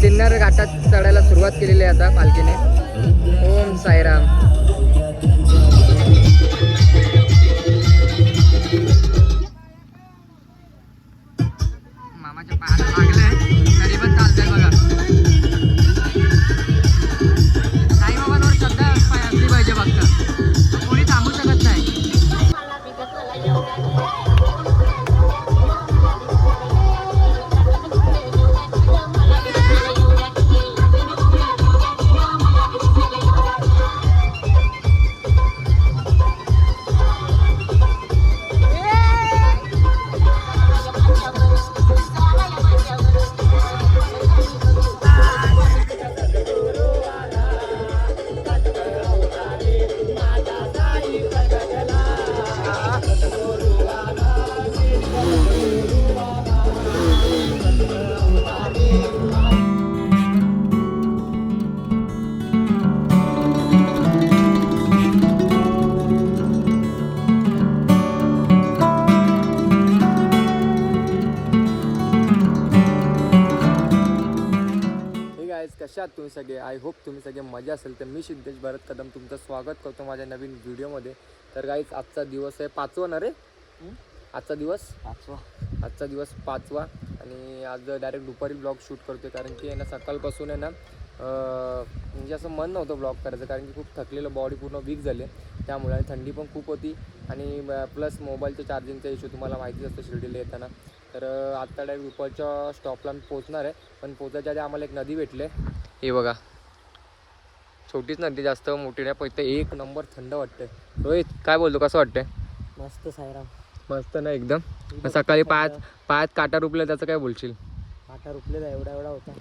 सिन्नर घाटात चढायला सुरुवात केलेली आहे आता पालखीने. ओम साईराम. मामाच्या पायाला लागलंय तरी पण चालतंय बघा. साईबाबांवर श्रद्धा असली पाहिजे फक्त, कोणी थांबू शकत नाही. कशा आहात तुम्ही सगळे? आय होप तुम्ही सगळे मजा असेल. तर मी सिद्धेश भरत कदम तुमचं स्वागत करतो माझ्या नवीन व्हिडिओमध्ये. तर गाईज आजचा दिवस आहे 5वा ना रे? आजचा दिवस 5वा आणि आज डायरेक्ट दुपारी ब्लॉग शूट करतो आहे. कारण की आहे ना सकाळपासून आहे ना म्हणजे असं मन नव्हतं ब्लॉग करायचं, कारण की खूप थकलेलं, बॉडी पूर्ण वीक झाली त्यामुळे. आणि थंडी पण खूप होती आणि प्लस मोबाईलचं चार्जिंगचा इश्यू तुम्हाला माहितीच असतं शिर्डीला येताना. तर आत्ता डायरेक्ट दुपारच्या स्टॉपला मी पोचणार आहे. पण पोचायच्या आधी आम्हाला एक नदी भेटले. हे बघा, छोटीच नदी, जास्त मोठी नाही, पण इथे एक नंबर थंड वाटते. रोहित काय बोलतो, कसं वाटतंय? मस्त साईराम. मस्त ना एकदम. सकाळी पायात काटा रुपले, त्याचं काय बोलशील? काटा रुपलेला एवढा होता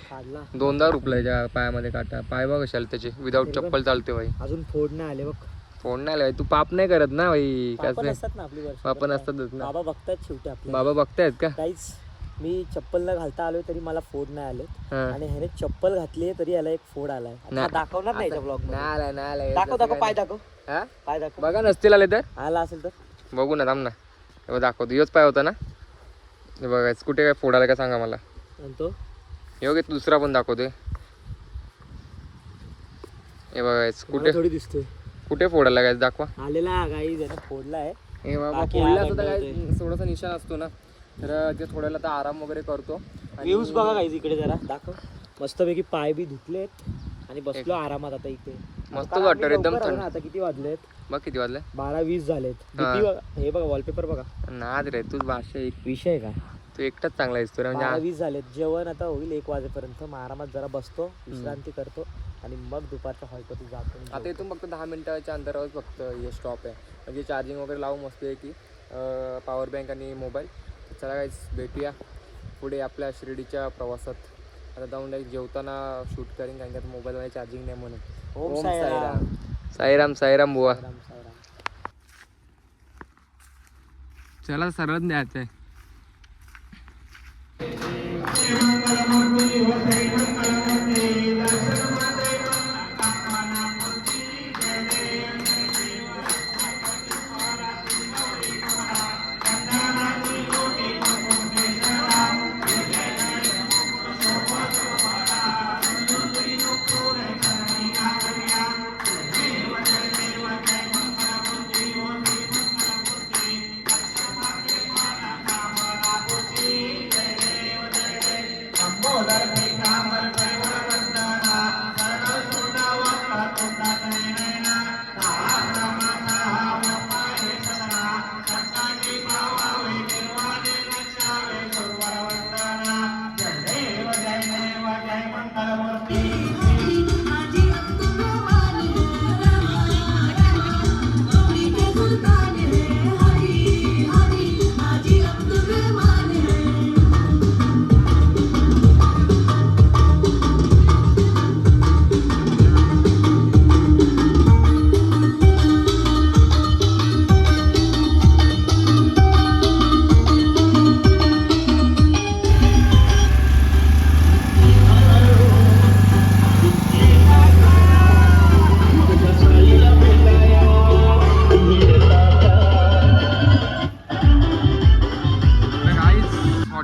काढला 2दा रुपलाय त्या पायामध्ये काटा. पाय बघ कशाला त्याचे, विदाऊट चप्पल चालते भाई. अजून फोड नाही आले बघ. फोन नाही आला तू, पाप नाही करत ना भाई? कसं असतात ना आपली वर्ष, पापन असतातच ना. बाबा बघतायत शेवटी आपले. बाबा बघतायत का? काहीच, मी चप्पल न घालता आलोय तरी मला फोड नाही आले. आणि ह्याने चप्पल घातली तरी याला एक फोड आलाय. दाखवणार नाही ब्लॉग मध्ये. दाखव पाय दाखव. पाय दाखव. बघा नसतील आले तर, आला असेल तर बघू ना, थांब ना. हे दाखवतो, योच पाय होता ना. हे बघा कुठे काय फोड आला का सांगा मला. तो हे बघ दुसरा पण दाखवतोय. हे बघा कुठे थोडी दिसतोय, कुठे फोड आला काय दाखवा. आलेला गाई फोडला आहे. हे बाबा फोडला असं तर काय थोडासा निशाण असतो ना, तर ते थोड्याला तर आराम वगैरे करतो. व्ह्यूज बघा गाईज, इकडे जरा दाखव. मस्तपैकी पाय बी धुतलेत आणि बसलो आरामात आता इथे. मस्त वाटतं एकदम थंड. आता किती वाजलेत बघ, किती वाजले? 12:20 झालेत. हे बघा वॉलपेपर बघा. नाद रे तूच भाषा एक विषय काय, तू एकटाच चांगला दिसतो रे. म्हणजे 12:20 झालेत. जेवण आता होईल 1 वाजेपर्यंत. मग आरामात जरा बसतो, विश्रांती करतो आणि मग दुपारच्या हॉलवरती जातो. आता इथून फक्त 10 मिनिटाच्या अंतरावर फक्त हे स्टॉप आहे. म्हणजे चार्जिंग वगैरे लावून मस्त आहे की पॉवर बँक आणि मोबाईल. चला गाईस भेटूया पुढे आपल्या शिर्डीच्या प्रवासात. आता जाऊन डायरेक्ट जेवताना शूट करेन, कारण की आता मोबाईलमध्ये चार्जिंग नाही म्हणून. ओम साईराम. साईराम साईराम बुवा. साईराम. चला सरळ द्यायचं आहे.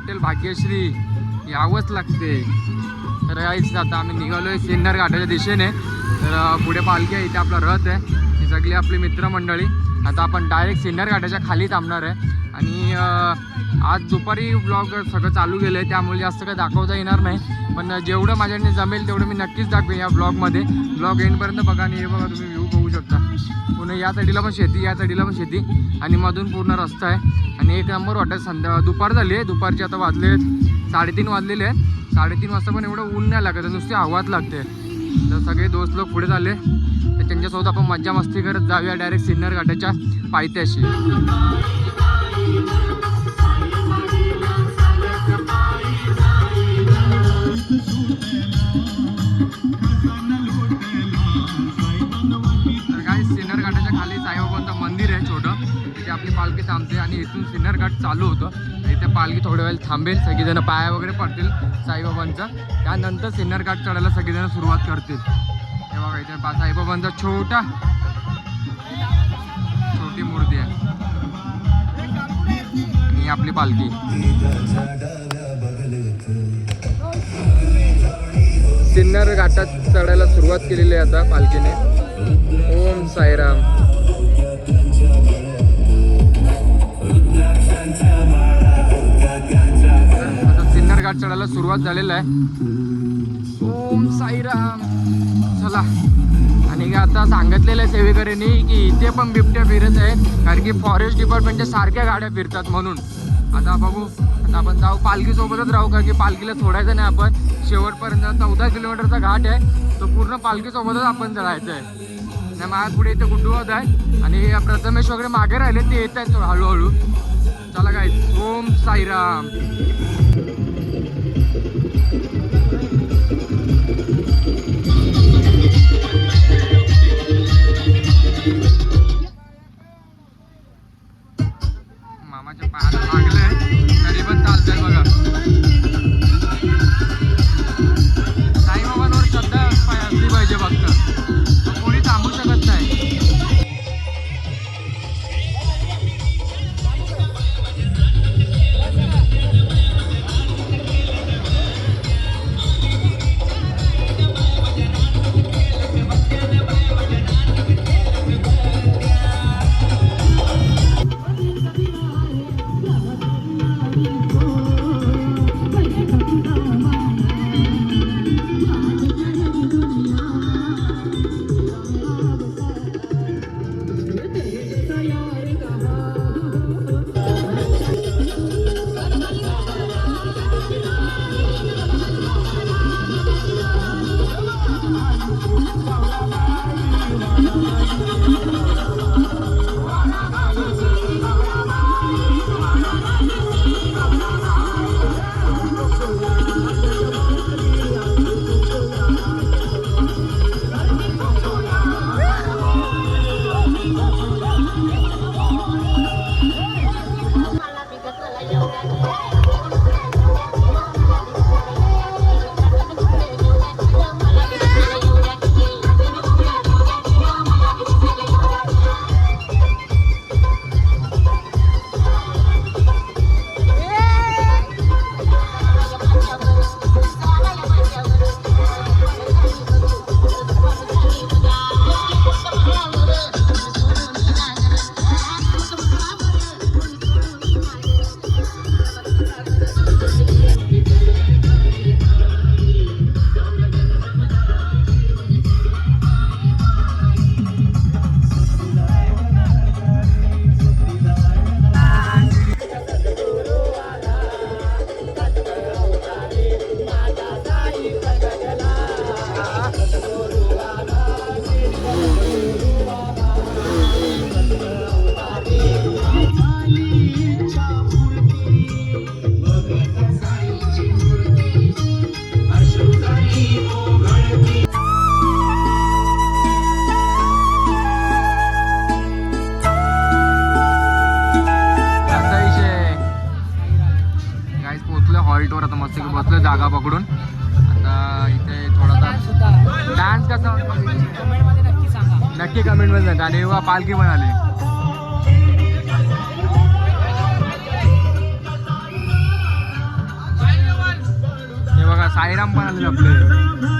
हॉटेल भाग्यश्री यावंच लागते. तर गाईस आता आम्ही निघालोय सिन्नर घाटाच्या दिशेने. तर पुढे पालखी आहे, इथे आपला रथ आहे, ही सगळी आपली मित्रमंडळी. आता आपण डायरेक्ट सिन्नर घाटाच्या खाली थांबणार आहे. आणि आज दुपारी ब्लॉग सगळं चालू गेलं आहे, त्यामुळे जास्त काही दाखवता येणार नाही. पण जेवढं माझ्याने जमेल तेवढं मी नक्कीच दाखवेन या ब्लॉगमध्ये. ब्लॉग एंडपर्यंत बघा. आणि हे बघा तुम्ही व्ह्यू बघू शकता. पुन्हा या साईडला पण शेती, या साईडला पण शेती आणि मधून पूर्ण रस्ता आहे. आणि एक नंबर हॉटेल. दुपार झाली आहे, दुपारचे आता वाजले 3:30 वाजलेले आहेत. 3:30 वाजता पण एवढं ऊन नाही लागत, नुसती हवाच लागते. तर सगळे दोस्त लोक पुढे झाले, तर त्यांच्यासोबत आपण मज्जा मस्ती करत जाऊया डायरेक्ट सिन्नर घाटाच्या पायथ्याशी. तर काय सिन्नर घाटाच्या खाली साईबाबांचं मंदिर आहे छोटं, तिथे आपली पालखी थांबते. आणि इथून सिन्नर घाट चालू होतं. इथे पालखी थोड्या वेळ थांबेल, सगळीजण पाया वगैरे पडतील साईबाबांचा. त्यानंतर सिन्नर घाट चढायला सगळीजण सुरुवात करतील. हे बघा इथे साईबाबांचा छोटी मूर्ती आहे आणि आपली पालखी. सिन्नर घाटात चढायला सुरुवात केलेली आहे आता पालखीने. ओम साईराम. आता सिन्नर घाट चढायला सुरुवात झालेला आहे. ओम साईराम. चला. आणि आता सांगितलेलं आहे सेवेकऱ्यांनी की इथे पण बिबट्या फिरत आहेत, कारण की फॉरेस्ट डिपार्टमेंटच्या सारख्या गाड्या फिरतात म्हणून. आता बघू, आता आपण जाऊ पालखीसोबतच राहू, कारण की पालखीला सोडायचं नाही आपण. शेवटपर्यंत 14 किलोमीटरचा घाट आहे, तो पूर्ण पालखीसोबतच आपण चढायचं आहे. आणि माझ्या पुढे इथे गुड्डूवत आहे आणि प्रथमेश वगैरे मागे राहिले, ते येत आहेत हळूहळू. चला काय. ओम साईराम. मामाच्या पायाला लागलंय तरी पण चालतंय बघा. साईबाबांवर श्रद्धा असली पाहिजे फक्त, कोणी थांबू शकत नाही. हॉल्टवर आता मस्त बसलो जागा पकडून. आता इथे थोडासा डान्स कसा नक्की कमेंटमध्ये सांगा. आणि वा पालखी पण आली. साईराम पण आले आपले.